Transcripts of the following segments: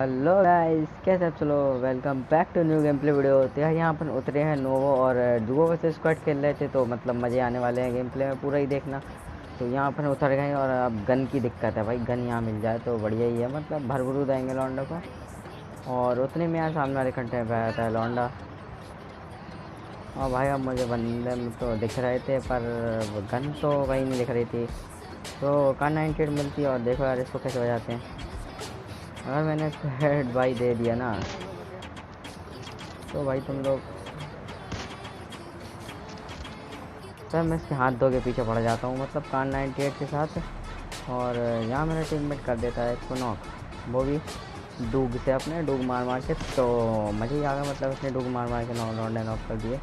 Hello guys, कैसे आप? चलो welcome back to new game play video. तो यार यहाँ पर उतरे हैं नोवो और डुओ वर्सेस स्क्वाड खेल रहे थे, तो मतलब मज़े आने वाले हैं गेम प्ले में, पूरा ही देखना। तो यहाँ पर उतर गए और अब गन की दिक्कत है भाई, गन यहाँ मिल जाए तो बढ़िया ही है, मतलब भरभरू देंगे लौंडा को। और उतने में यार सामने वाले खड्डे पे आया था लौंडा। और भाई अब मुझे बंदे में तो दिख रहे थे पर गन तो भाई नहीं दिख रही थी। तो कार 98 मिलती है और देखो यार इसको कैसे बजाते हैं। अगर मैंने इसको हेड भाई दे दिया ना तो भाई तुम लोग, सर मैं इसके हाथ धो के पीछे पड़ जाता हूँ, मतलब कान 98 के साथ। और यहाँ मेरा टीममेट कर देता है इसको नॉक, वो भी डूग से, अपने डूग मार मार के। तो मज़े ही आ गया, मतलब उसने डूग मार मार के लौंडे नॉक कर दिए।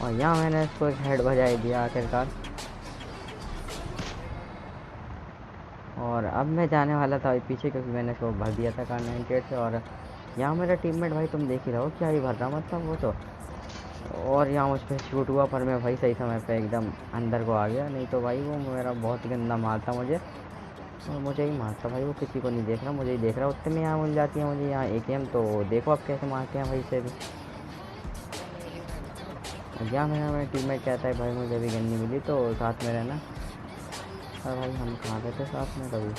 और यहाँ मैंने इसको एक हेड बजाई दिया आखिरकार। और अब मैं जाने वाला था पीछे, क्योंकि मैंने इसको भर दिया था कान 98 से। और यहाँ मेरा टीममेट भाई तुम देख ही रहो क्या ही भर रहा, मतलब वो तो। और यहाँ मुझ पर शूट हुआ पर मैं भाई सही समय पे एकदम अंदर को आ गया, नहीं तो भाई वो मेरा बहुत ही गंदा मारता मुझे। और मुझे ही मारता भाई, वो किसी को नहीं देख रहा, मुझे ही देख रहा। उतने में यहाँ मिल जाती है मुझे यहाँ AKM, तो देखो अब कैसे मारते हैं भाई से भी। यहाँ मेरा टीममेट कहता है भाई मुझे अभी गन नहीं मिली तो साथ में रहना। और भाई हम कहाँ रहते साथ में कभी।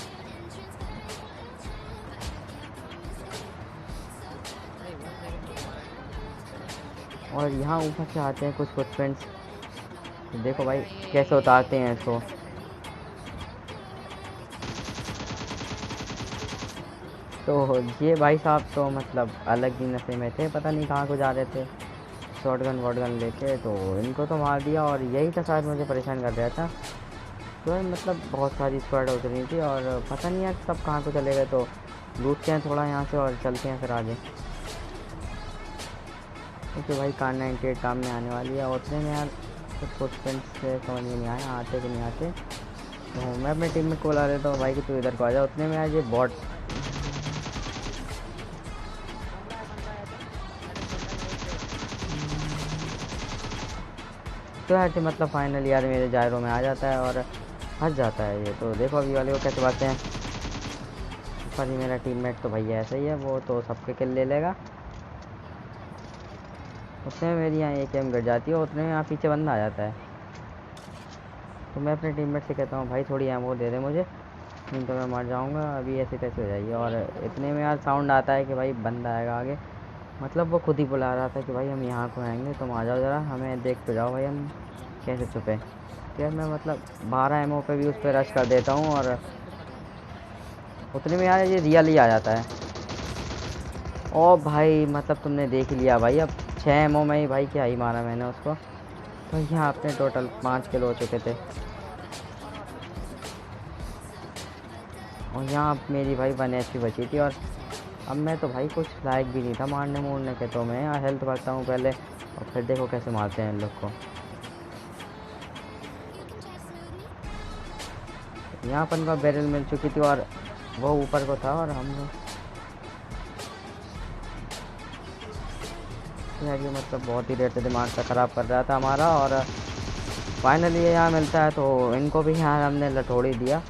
और यहाँ ऊपर से आते हैं कुछ कुछ फ्रेंड्स, तो देखो भाई कैसे उतारते हैं इसको। तो ये भाई साहब तो मतलब अलग ही नशे में थे, पता नहीं कहाँ को जा रहे थे शॉटगन वॉटगन लेके। तो इनको तो मार दिया और यही था शायद मुझे परेशान कर रहा था। तो मतलब बहुत सारी स्क्वाड उतरी थी और पता नहीं यार सब कहाँ को चले गए। तो लूटते हैं थोड़ा यहाँ से और चलते हैं फिर आगे, क्योंकि भाई कार 98 काम में आने वाली है। उतने में यार कुछ फ्रेंड्स से समझ में नहीं आया आते कि नहीं आते। तो मैं अपने टीम में को बुला देता हूँ भाई कि तू इधर को आ जा। उतने में यार ये बॉट, तो यार मतलब फाइनली यार मेरे जायरों में आ जाता है और फंस जाता है ये। तो देखो अभी वाले को कैसे बातें हैं। पर ही मेरा टीममेट तो भैया ऐसा ही है, वो तो सबके किल ले लेगा। उतने में मेरी यहाँ AKM गिर जाती है, उतने में यहाँ पीछे बंदा आ जाता है। तो मैं अपने टीममेट से कहता हूँ भाई थोड़ी एमो दे दे मुझे, नहीं तो मैं मर जाऊँगा, अभी ऐसे कैसे हो जाइए। और इतने में यार साउंड आता है कि भाई बंदा आएगा आगे, मतलब वो खुद ही बुला रहा था कि भाई हम यहाँ को आएंगे, तुम आ जाओ ज़रा, हमें देख तो जाओ भाई हम कैसे छुपे। तो यार मैं मतलब 12 एमओ पे भी उस पर रश कर देता हूँ और उतने में यार ये रियल ही आ जाता है। ओ भाई मतलब तुमने देख ही लिया भाई, अब 6 एमओ में ही भाई क्या ही मारा मैंने उसको। तो यहाँ अपने टोटल 5 किलो हो चुके थे। और यहाँ मेरी भाई 1 HP बची थी। और अब मैं तो भाई कुछ लायक भी नहीं था मारने मूरने के, तो मैं यहाँ हेल्थ भरता हूँ पहले और फिर देखो कैसे मारते हैं इन लोग को। यहाँ अपन का बैरल मिल चुकी थी और वो ऊपर को था और हम यार ये मतलब बहुत ही देर से दिमाग का ख़राब कर रहा था हमारा। और फाइनली ये यहाँ मिलता है तो इनको भी यार हमने लठोड़ ही दिया।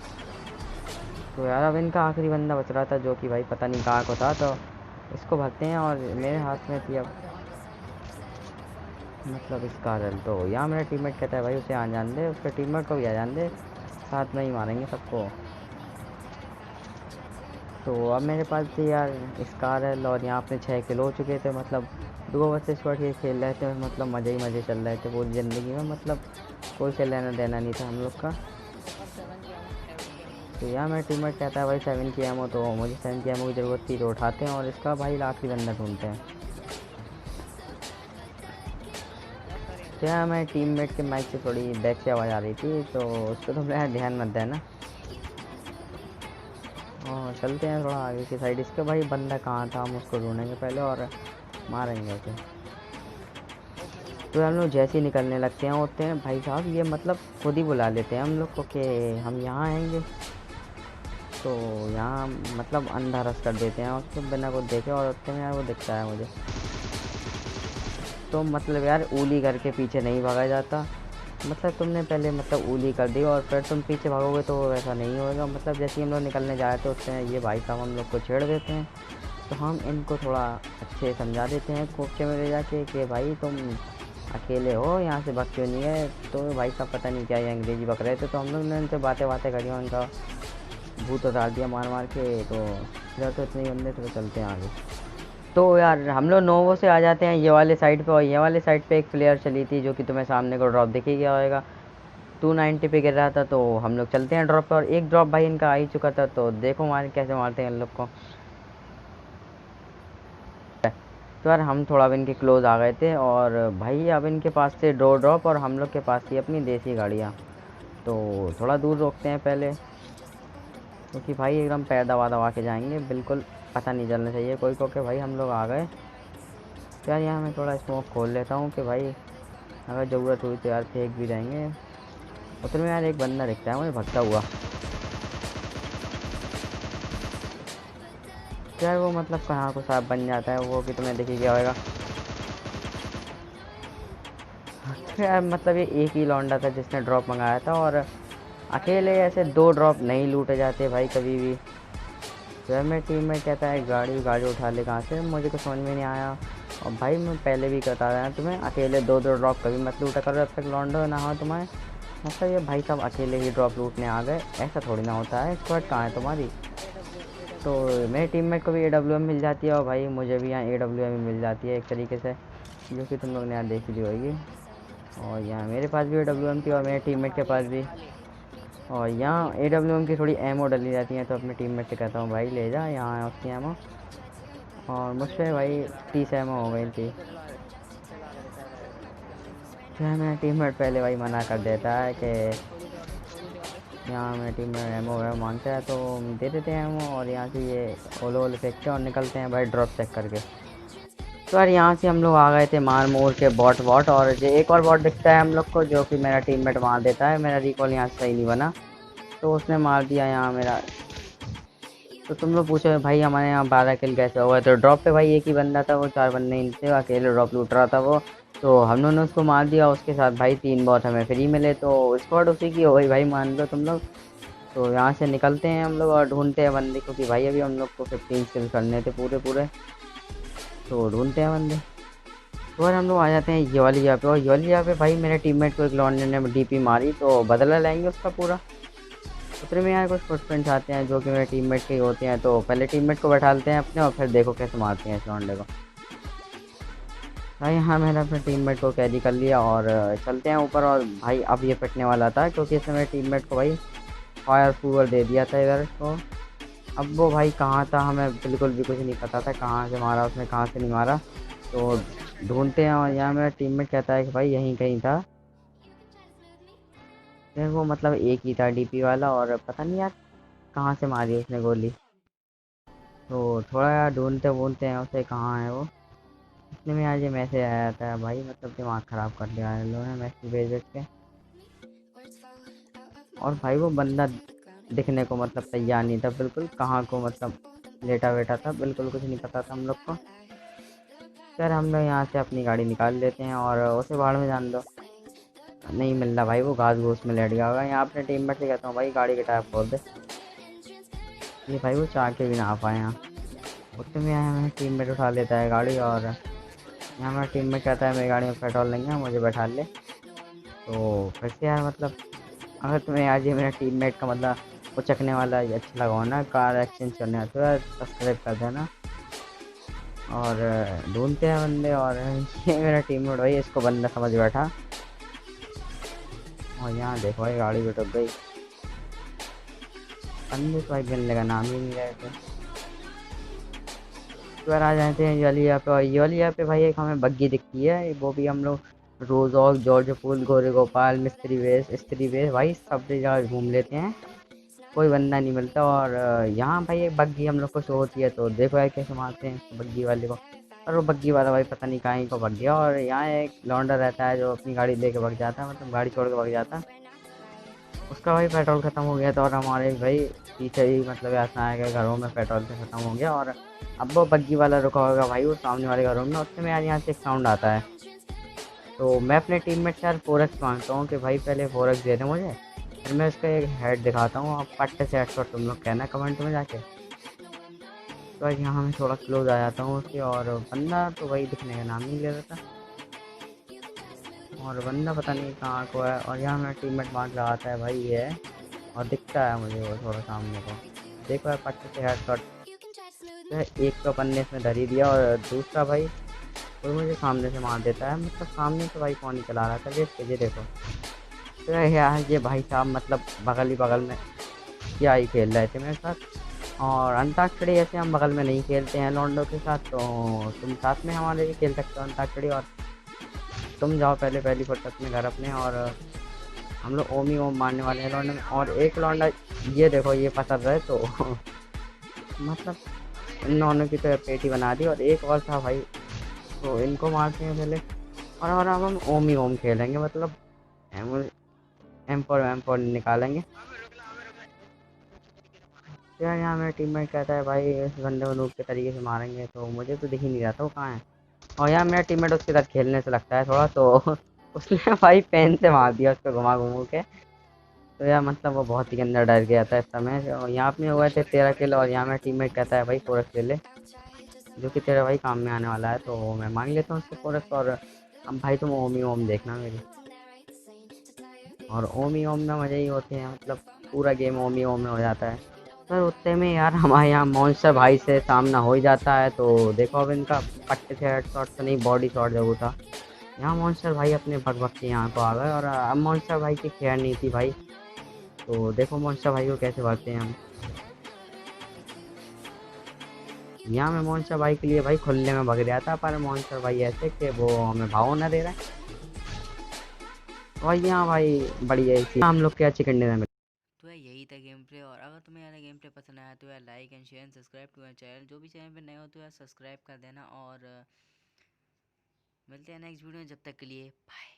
तो यार अब इनका आखिरी बंदा बच रहा था जो कि भाई पता नहीं कहाँ को था, तो इसको भरते हैं। और मेरे हाथ में थी अब मतलब इसका रल। तो यहाँ मेरा टीममेट कहता है भाई उसे आ जान दे, उसके टीममेट को भी आ जान दे, साथ में ही मारेंगे सबको। तो अब मेरे पास थी यार स्कारल और यहाँ अपने 6 किलो हो चुके थे, मतलब दो वर्सेस स्क्वाड ये खेल रहे थे, मतलब मज़े ही मज़े चल रहे थे पूरी ज़िंदगी में, मतलब कोई से लेना देना नहीं था हम लोग का। तो यहाँ मेरा टीममेट कहता है भाई 7 की एमओ, तो मुझे 7 की एमओ की ज़रूरत थी, तो उठाते हैं और इसका भाई आखिरी बंदा ढूंढते हैं। तो यहाँ मेरे टीममेट के माइक से थोड़ी बैक से आवाज़ आ रही थी, तो उस पर तो मेरा ध्यान मत देना। और चलते हैं थोड़ा आगे की साइड। इसके भाई बंदा कहाँ था हम उसको ढूंढेंगे पहले और मारेंगे उसे। तो हम लोग जैसे ही निकलने लगते हैं होते हैं भाई साहब, ये मतलब खुद ही बुला लेते हैं हम लोग को कि हम यहाँ आएंगे। तो यहाँ मतलब अंधा रस कर देते हैं उसको बिना कुछ देखे, और उतने में यार वो दिखता है मुझे। तो मतलब यार ऊली करके पीछे नहीं भागा जाता, मतलब तुमने पहले मतलब ऊली कर दी और फिर तुम पीछे भागोगे तो वैसा नहीं होगा। मतलब जैसे ही हम लोग निकलने जा रहे थे उससे ये भाई साहब हम लोग को छेड़ देते हैं। तो हम इनको थोड़ा अच्छे समझा देते हैं कोपचे में ले जाके कि भाई तुम अकेले हो, यहाँ से भग क्यों नहीं है। तो भाई साहब पता नहीं क्या ये अंग्रेजी बक रहे थे, तो हम लोग ने उनसे बातें बातें करी और उनका भूत उतार दिया मार मार के। तो इधर तो इतने ही बंदे थे, तो चलते हैं आगे। तो यार हम लोग नोवो से आ जाते हैं ये वाले साइड पे, और ये वाले साइड पे एक प्लेयर चली थी जो कि तुम्हें सामने को ड्रॉप दिख ही गया होगा, 290 पे गिर रहा था। तो हम लोग चलते हैं ड्रॉप पे, और एक ड्रॉप भाई इनका आ ही चुका था। तो देखो मार कैसे मारते हैं इन लोग को। तो यार हम थोड़ा अब इनके क्लोज आ गए थे, और भाई अब इनके पास थे दो ड्रॉप और हम लोग के पास थी अपनी देसी गाड़ियाँ। तो थोड़ा दूर रोकते हैं पहले, क्योंकि भाई एकदम पैर दबा दबा के जाएंगे, बिल्कुल पता नहीं चलना चाहिए कोई को कि भाई हम लोग आ गए। तो यार यहाँ मैं थोड़ा स्मोक खोल लेता हूँ कि भाई अगर ज़रूरत हुई तो यार फेंक भी देंगे। उतने में यार एक बंदा दिखता है मुझे भगता हुआ। तो यार वो मतलब कहाँ को साफ बन जाता है वो कि तुम्हें दिख ही गया होगा। तो यार मतलब ये एक ही लौंडा था जिसने ड्रॉप मंगाया था, और अकेले ऐसे दो ड्रॉप नहीं लूटे जाते भाई कभी भी। तो यार मेरे टीम में कहता है गाड़ी गाड़ी उठा ले कहाँ से, मुझे कुछ समझ में नहीं आया। और भाई मैं पहले भी बता रहा हूँ तुम्हें, अकेले दो दो ड्रॉप कभी मत लूटा करो जब तक लौंडो ना हो तुम्हें। मतलब ये भाई साहब अकेले ही ड्रॉप लूटने आ गए, ऐसा थोड़ी ना होता है। स्क्वाड कहाँ है तुम्हारी। तो मेरे टीममेट को भी AWM मिल जाती है, और भाई मुझे भी यहाँ AWM मिल जाती है एक तरीके से, जो कि तुम लोग ने यहाँ देख ली होगी। और यहाँ मेरे पास भी AWM थी और मेरे टीममेट के पास भी। और यहाँ AWM की थोड़ी एमओ डली जाती है, तो अपने टीममेट से कहता हूँ भाई ले जा, यहाँ है उसकी एमओ। और मुझसे भाई 30 एमओ हो गई थी। फिर मेरा टीममेट पहले भाई मना कर देता है कि यहाँ मेरा टीममेट एमओ है मांगता है, तो दे देते हैं एमओ। और यहाँ से ये ओलो ओलो फेंकते हैं और निकलते हैं भाई ड्रॉप चेक करके। तो यार यहाँ से हम लोग आ गए थे मार मोर के बॉट बॉट, और जो एक और बॉट दिखता है हम लोग को जो कि मेरा टीममेट मार देता है। मेरा रिकॉल यहाँ से सही नहीं बना, तो उसने मार दिया यहाँ मेरा। तो तुम लोग पूछो भाई हमारे यहाँ 12 किल कैसे हो गए। तो ड्रॉप पे भाई एक ही बंदा था, वो 4 बंदे नहीं थे, अकेले ड्रॉप लूट रहा था वो। तो हम लोगों ने उसको मार दिया, उसके साथ भाई 3 बॉट हमें फ्री मिले। तो स्क्वाड उसी की हो गई भाई, मान लो तुम लोग। तो यहाँ से निकलते हैं हम लोग और ढूंढते हैं बंदे, क्योंकि भाई अभी हम लोग को 15 किल करने थे पूरे पूरे। तो ढूंढते हैं बंदे। तो यार हम लोग आ जाते हैं ये वाली जगह पे, और ये वाली जगह पे भाई मेरे टीममेट को एक लॉन्डे ने डीपी मारी, तो बदला लेंगे उसका पूरा। उतने में यार कुछ फुटप्रिंट्स आते हैं जो कि मेरे टीममेट के ही होते हैं। तो पहले टीममेट को बैठालते हैं अपने, और फिर देखो कैसे मारते हैं इस लॉन्डे को। भाई हाँ मैंने अपने टीममेट को कैरी कर लिया और चलते हैं ऊपर। और भाई अब ये पिटने वाला था, क्योंकि इसने मेरे टीममेट को भाई फायर फूवर दे दिया था इधर को। अब वो भाई कहाँ था हमें बिल्कुल भी कुछ नहीं पता था, कहाँ से मारा उसने कहाँ से नहीं मारा। तो ढूंढते हैं, और यहाँ मेरा टीममेट कहता है कि भाई यहीं कहीं था। फिर वो मतलब एक ही था डीपी वाला, और पता नहीं यार कहाँ से मारी उसने गोली। तो थोड़ा यार ढूंढते ढूंढते हैं उसे कहाँ है वो। इतने में आज ये मैसेज आया था भाई, मतलब दिमाग ख़राब कर दिया इन लोगों ने मैसेज भेज भेज के। और भाई वो बंदा दिखने को मतलब तैयार नहीं था बिल्कुल, कहाँ को मतलब लेटा बैठा था, बिल्कुल कुछ नहीं पता था हम लोग को। सर हम लोग यहाँ से अपनी गाड़ी निकाल लेते हैं और उसे बाहर में जान दो। नहीं मिल रहा भाई, वो घास घूस में लेट गया होगा। यहाँ अपने टीममेट से कहता हूँ भाई गाड़ी के टायर खोल दे। ये भाई वो चाह के भी ना आ पाए यहाँ। उतने में आया मेरा टीममेट उठा लेता है गाड़ी, और यहाँ मेरा टीममेट कहता है मेरी गाड़ी में पेट्रोल नहीं है, मुझे बैठा ले। तो फिर से यार मतलब अगर तुम्हें आज ये मेरा टीममेट का मतलब वो चकने वाला ये अच्छा लगा हो ना, कार एक्सचेंज करने तो यार सब्सक्राइब कर देना। और ढूंढते हैं बंदे, और ये मेरा टीममेट भाई इसको बंदा समझ बैठा। और यहाँ देखो भाई गाड़ी भी टूट गई। बंदे तो भाई गिनने का नाम ही नहीं रहे थे। तो यार आ जाते हैं जलिया पे, और जलिया पे भाई एक हमें बग्गी दिखती है, वो भी हम लोग रोजौक जॉर्ज पुल गोरे गोपाल मिस्त्री वेस स्त्री वेस भाई सब जगह घूम लेते हैं, कोई बंदा नहीं मिलता। और यहाँ भाई एक बग्गी हम लोग को शो होती है, तो देखो यार कैसे मारते हैं बग्गी वाले को। और वो बग्गी वाला भाई पता नहीं कहीं को भग गया। और यहाँ एक लौंडा रहता है जो अपनी गाड़ी लेके भग जाता है, मतलब गाड़ी छोड़ के भग जाता है। उसका भाई पेट्रोल ख़त्म हो गया था, और हमारे भाई पीछे ही मतलब ऐसा है कि घरों में पेट्रोल से ख़त्म हो गया। और अब वो बग्गी वाला रुका होगा भाई वो सामने वाले घरों में। उससे में यार यहाँ से एक साउंड आता है, तो मैं अपने टीममेट से यार 4x मांगता हूँ कि भाई पहले 4x दे दे मुझे, फिर मैं उसका एक हेड दिखाता हूँ, आप पट्टे से हेडशॉट तुम लोग कहना कमेंट में जाके। तो आज यहाँ मैं थोड़ा क्लोज आ जाता हूँ उसके, और बंदा तो वही दिखने का नाम नहीं ले रहा था, और बंदा पता नहीं कहाँ को है। और यहाँ मेरा टीममेट मार्क लगाता है भाई ये है, और दिखता है मुझे वो थोड़ा सामने को। देखो यार पट्टे से हेडशॉट जो है, एक तो अपन ने इसमें धर ही दिया, और दूसरा भाई कोई मुझे सामने से मार देता है। मतलब सामने से भाई कौन ही चला रहा था ये देखो। तो यार ये भाई साहब मतलब बगल ही बगल में क्या ही खेल रहे थे मेरे साथ। और अंताक्षरी ऐसे हम बगल में नहीं खेलते हैं लॉन्डो के साथ, तो तुम साथ में हमारे भी खेल सकते हो अंताक्षरी। और तुम जाओ पहले पहली फुर्सत में घर अपने, और हम लोग ओम ही ओम मारने वाले हैं लौंडे में। और एक लौंडा ये देखो ये फंस रहे तो मतलब इन दोनों की तो पेटी बना दी, और एक और था भाई, तो इनको मारते हैं पहले। और अब हम ओम ही ओम खेलेंगे, मतलब एम फोर निकालेंगे। तो यार यहाँ मेरा टीममेट कहता है भाई इस बंदे को नूब के तरीके से मारेंगे, तो मुझे तो दिख ही नहीं रहा था वो कहाँ है। और यहाँ मेरा टीममेट उसके साथ खेलने से लगता है थोड़ा, तो उसने भाई पेन से मार दिया उसको घुमा घुमू के। तो यार मतलब वो बहुत ही अंदर डर गया था इस समय। और यहाँ पे हुए थे 13 किलो, और यहाँ मेरा टीममेट कहता है भाई फोरक्स ले ले, जो कि तेरा भाई काम में आने वाला है। तो मैं मांग लेता हूँ उससे फोरक्स, और अब भाई तुम ओम ही ओम देखना मेरी। और ओम ही ओम में मज़े ही होते हैं, मतलब पूरा गेम ओम ही ओम में हो जाता है। पर उतने में यार हमारे यहाँ मॉन्स्टर भाई से सामना हो ही जाता है। तो देखो अब इनका पट्टे से हेड शॉट तो नहीं, बॉडी शॉट जरूर था। यहाँ मॉन्स्टर भाई अपने भग भग के यहाँ को आ गए, और अब मॉन्स्टर भाई की खैर नहीं थी भाई। तो देखो मॉन्स्टर भाई को कैसे भरते हैं हम। यहाँ मैं मॉन्स्टर भाई के लिए भाई खुले में भग रहा था, पर मॉन्स्टर भाई ऐसे कि वो हमें भाव ना दे रहा है। और यहाँ भाई बढ़िया ही हम लोग क्या चिकन डिनर में। तो यार यही था गेम प्ले। और अगर तुम्हें यार गेम प्ले पसंद आया तो यार like and share and subscribe to my channel. जो भी चैनल पे नए हो तो यार सब्सक्राइब कर देना। और मिलते हैं नेक्स्ट वीडियो में, जब तक के लिए बाय।